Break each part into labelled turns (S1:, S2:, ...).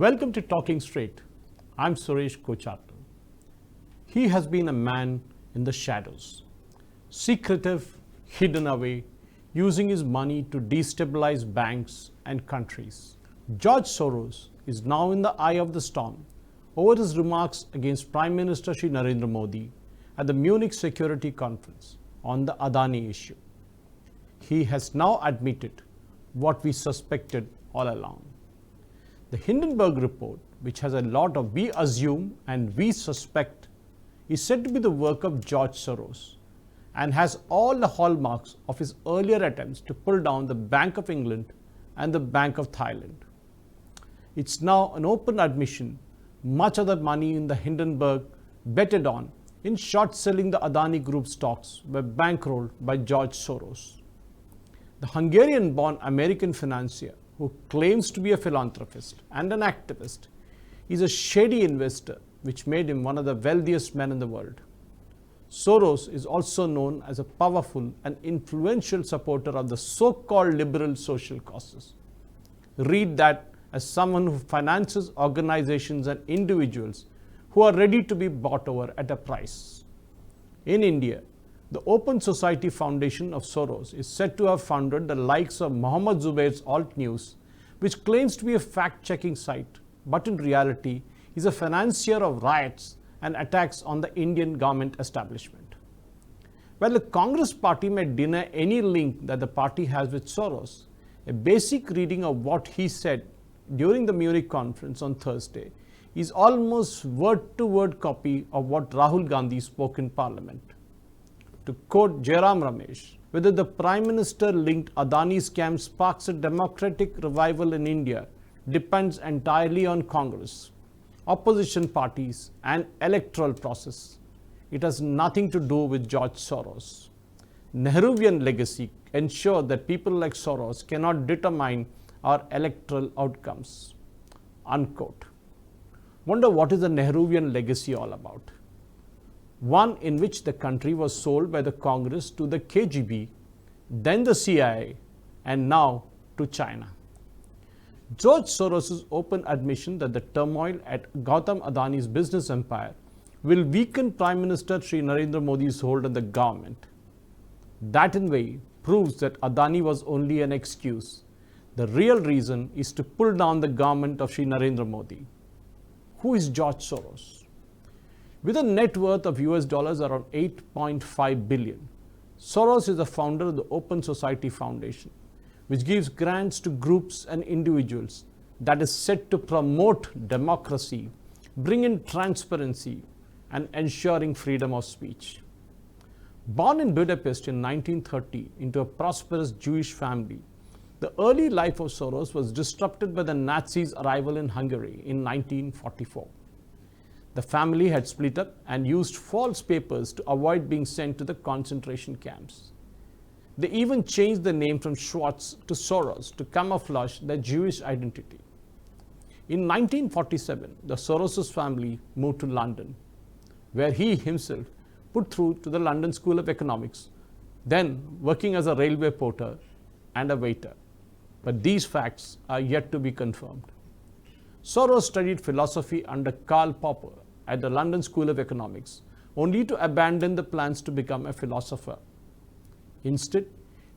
S1: Welcome to Talking Straight. I'm Suresh Kochattil. He has been a man in the shadows, secretive, hidden away, using his money to destabilize banks and countries. George Soros is now in the eye of the storm over his remarks against Prime Minister Shri Narendra Modi at the Munich Security Conference on the Adani issue. He has now admitted what we suspected all along. The Hindenburg report, which has a lot of we assume and we suspect, is said to be the work of George Soros and has all the hallmarks of his earlier attempts to pull down the Bank of England and the Bank of Thailand. It's now an open admission much of the money in the Hindenburg betted on in short selling the Adani Group stocks were bankrolled by George Soros. The Hungarian-born American financier, who claims to be a philanthropist and an activist, is a shady investor which made him one of the wealthiest men in the world. Soros is also known as a powerful and influential supporter of the so-called liberal social causes. Read that as someone who finances organizations and individuals who are ready to be bought over at a price. In India, the Open Society Foundation of Soros is said to have founded the likes of Mohammed Zubair's Alt News, which claims to be a fact-checking site, but in reality is a financier of riots and attacks on the Indian government establishment. While the Congress party may deny any link that the party has with Soros, a basic reading of what he said during the Munich conference on Thursday is almost word-to-word copy of what Rahul Gandhi spoke in Parliament. To quote Jairam Ramesh, whether the Prime Minister linked Adani scam sparks a democratic revival in India depends entirely on Congress, opposition parties and electoral process. It has nothing to do with George Soros. Nehruvian legacy ensured that people like Soros cannot determine our electoral outcomes. Unquote. Wonder what is the Nehruvian legacy all about? One in which the country was sold by the Congress to the KGB, then the CIA, and now to China. George Soros' open admission that the turmoil at Gautam Adani's business empire will weaken Prime Minister Shri Narendra Modi's hold on the government. That in way proves that Adani was only an excuse. The real reason is to pull down the government of Shri Narendra Modi. Who is George Soros? With a net worth of US dollars around 8.5 billion, Soros is the founder of the Open Society Foundation, which gives grants to groups and individuals that is set to promote democracy, bring in transparency, and ensuring freedom of speech. Born in Budapest in 1930 into a prosperous Jewish family, the early life of Soros was disrupted by the Nazis' arrival in Hungary in 1944. The family had split up and used false papers to avoid being sent to the concentration camps. They even changed the name from Schwartz to Soros to camouflage their Jewish identity. In 1947, the Soros family moved to London, where he himself put through to the London School of Economics, then working as a railway porter and a waiter. But these facts are yet to be confirmed. Soros studied philosophy under Karl Popper at the London School of Economics, only to abandon the plans to become a philosopher. Instead,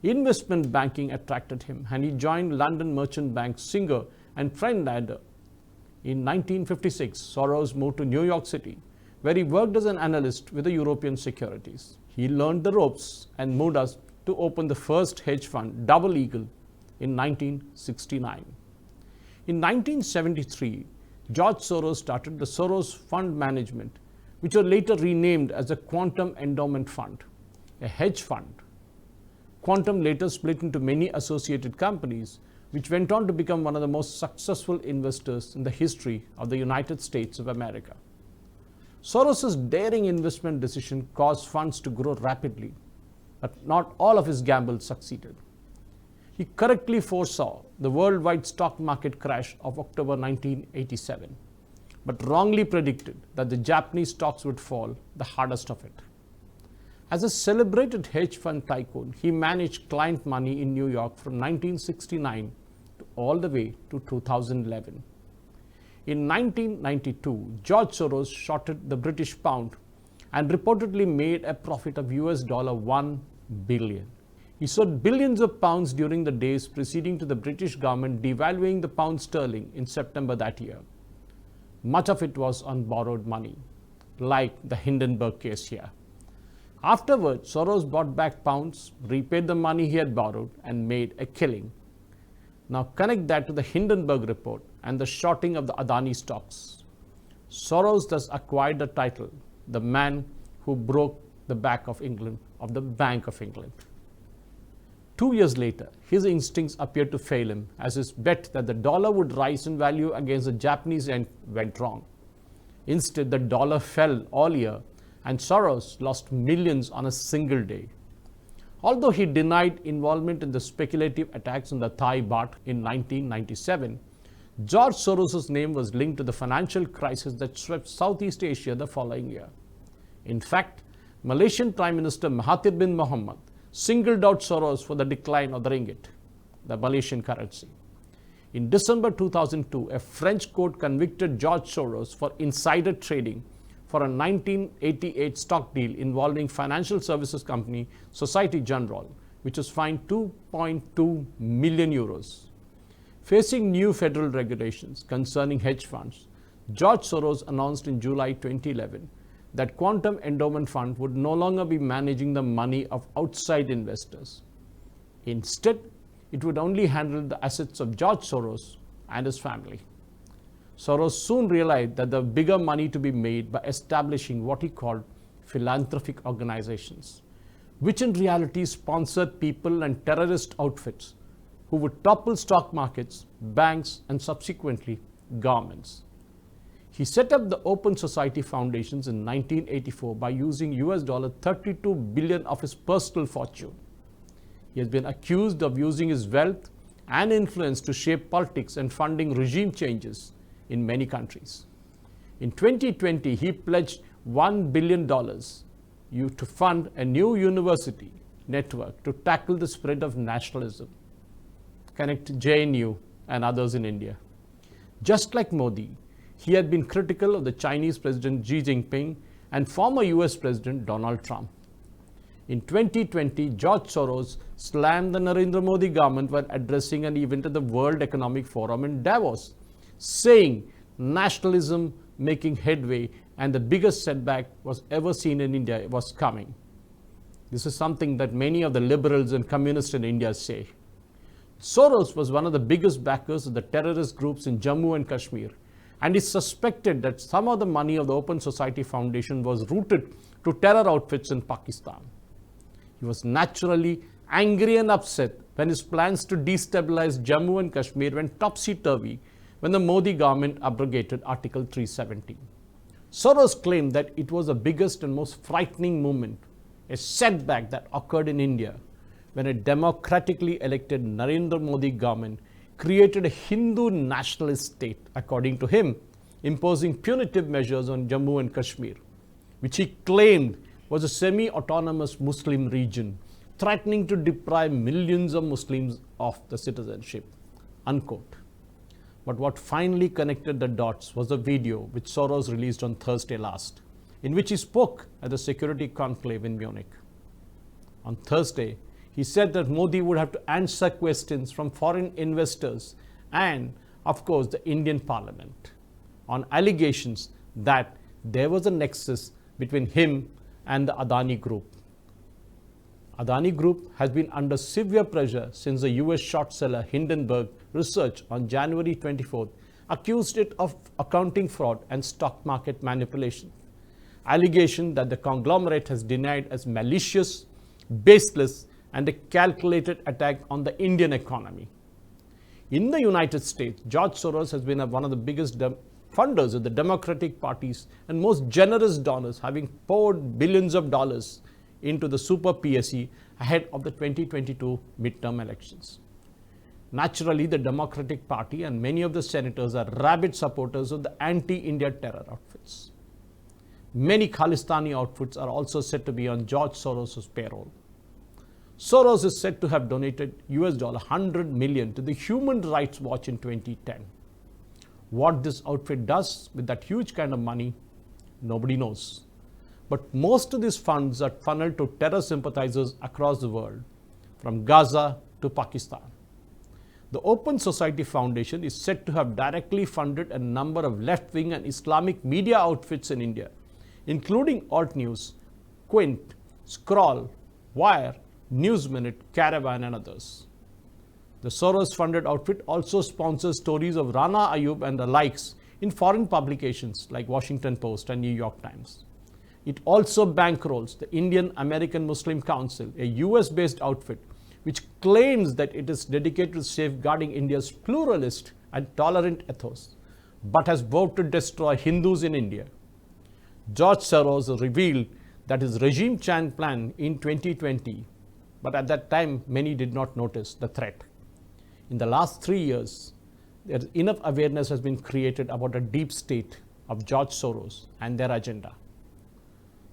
S1: investment banking attracted him and he joined London merchant bank Singer and Friend Ladder. In 1956, Soros moved to New York City, where he worked as an analyst with the European securities. He learned the ropes and moved us to open the first hedge fund, Double Eagle, in 1969. In 1973, George Soros started the Soros Fund Management, which was later renamed as the Quantum Endowment Fund, a hedge fund. Quantum later split into many associated companies, which went on to become one of the most successful investors in the history of the United States of America. Soros' daring investment decision caused funds to grow rapidly, but not all of his gambles succeeded. He correctly foresaw the worldwide stock market crash of October 1987, but wrongly predicted that the Japanese stocks would fall the hardest of it. As a celebrated hedge fund tycoon, he managed client money in New York from 1969 to all the way to 2011. In 1992, George Soros shorted the British pound and reportedly made a profit of $1 billion. He sold billions of pounds during the days preceding to the British government devaluing the pound sterling in September that year. Much of it was on borrowed money, like the Hindenburg case here. Afterwards, Soros bought back pounds, repaid the money he had borrowed, and made a killing. Now connect that to the Hindenburg report and the shorting of the Adani stocks. Soros thus acquired the title, the man who broke the back of England, of the Bank of England. 2 years later, his instincts appeared to fail him as his bet that the dollar would rise in value against the Japanese yen went wrong. Instead, the dollar fell all year and Soros lost millions on a single day. Although he denied involvement in the speculative attacks on the Thai baht in 1997, George Soros' name was linked to the financial crisis that swept Southeast Asia the following year. In fact, Malaysian Prime Minister Mahathir bin Mohamad singled out Soros for the decline of the ringgit, the Malaysian currency. In December 2002, a French court convicted George Soros for insider trading for a 1988 stock deal involving financial services company Societe Generale, which was fined 2.2 million euros. Facing new federal regulations concerning hedge funds, George Soros announced in July 2011 that Quantum Endowment Fund would no longer be managing the money of outside investors. Instead, it would only handle the assets of George Soros and his family. Soros soon realized that there was bigger money to be made by establishing what he called philanthropic organizations, which in reality sponsored people and terrorist outfits who would topple stock markets, banks, and subsequently governments. He set up the Open Society Foundations in 1984 by using $32 billion of his personal fortune. He has been accused of using his wealth and influence to shape politics and funding regime changes in many countries. In 2020, he pledged $1 billion to fund a new university network to tackle the spread of nationalism, connect JNU and others in India. Just like Modi, he had been critical of the Chinese President Xi Jinping and former US President Donald Trump. In 2020, George Soros slammed the Narendra Modi government while addressing an event at the World Economic Forum in Davos, saying nationalism making headway and the biggest setback was ever seen in India was coming. This is something that many of the liberals and communists in India say. Soros was one of the biggest backers of the terrorist groups in Jammu and Kashmir, and is suspected that some of the money of the Open Society Foundation was routed to terror outfits in Pakistan. He was naturally angry and upset when his plans to destabilize Jammu and Kashmir went topsy-turvy when the Modi government abrogated Article 370. Soros claimed that it was the biggest and most frightening moment, a setback that occurred in India when a democratically elected Narendra Modi government created a Hindu nationalist state, according to him, imposing punitive measures on Jammu and Kashmir, which he claimed was a semi-autonomous Muslim region, threatening to deprive millions of Muslims of the citizenship, unquote. But what finally connected the dots was a video which Soros released on Thursday last, in which he spoke at the security conclave in Munich. On Thursday, he said that Modi would have to answer questions from foreign investors and, of course, the Indian Parliament on allegations that there was a nexus between him and the Adani Group. Adani Group has been under severe pressure since the US short seller Hindenburg Research on January 24th accused it of accounting fraud and stock market manipulation. Allegation that the conglomerate has denied as malicious, baseless, and a calculated attack on the Indian economy. In the United States, George Soros has been one of the biggest funders of the Democratic parties and most generous donors, having poured billions of dollars into the super PSE ahead of the 2022 midterm elections. Naturally, the Democratic Party and many of the senators are rabid supporters of the anti-India terror outfits. Many Khalistani outfits are also said to be on George Soros' payroll. Soros is said to have donated $100 million to the Human Rights Watch in 2010. What this outfit does with that huge kind of money, nobody knows. But most of these funds are funneled to terror sympathizers across the world, from Gaza to Pakistan. The Open Society Foundation is said to have directly funded a number of left-wing and Islamic media outfits in India, including Alt News, Quint, Scroll, Wire, News Minute, Caravan and others. The Soros-funded outfit also sponsors stories of Rana Ayub and the likes in foreign publications like Washington Post and New York Times. It also bankrolls the Indian American Muslim Council, a US-based outfit which claims that it is dedicated to safeguarding India's pluralist and tolerant ethos, but has vowed to destroy Hindus in India. George Soros revealed that his regime change plan in 2020, but at that time many did not notice the threat. In the last 3 years, enough awareness has been created about the deep state of George Soros and their agenda.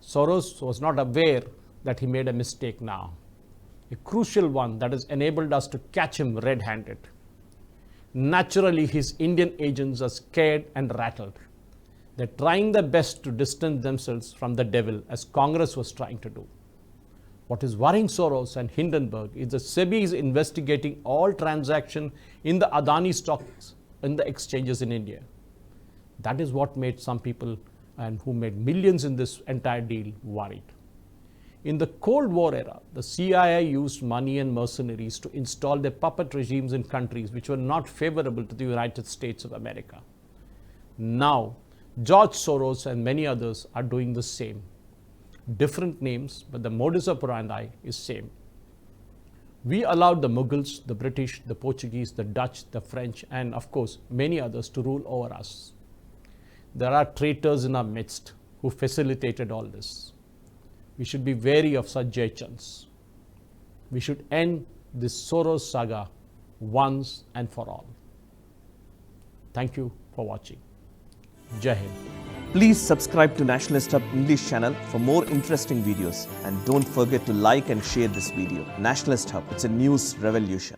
S1: Soros was not aware that he made a mistake now, a crucial one that has enabled us to catch him red-handed. Naturally, his Indian agents are scared and rattled. They're trying their best to distance themselves from the devil, as Congress was trying to do. What is worrying Soros and Hindenburg is that SEBI is investigating all transactions in the Adani stocks in the exchanges in India. That is what made some people and who made millions in this entire deal worried. In the Cold War era, the CIA used money and mercenaries to install their puppet regimes in countries which were not favorable to the United States of America. Now, George Soros and many others are doing the same. Different names, but the modus operandi is same. We allowed the Mughals, the British, the Portuguese, the Dutch, the French, and of course, many others to rule over us. There are traitors in our midst who facilitated all this. We should be wary of such jaychants. We should end this Soros saga once and for all. Thank you for watching. Jai Hind.
S2: Please subscribe to Nationalist Hub English channel for more interesting videos, and don't forget to like and share this video. Nationalist Hub, it's a news revolution.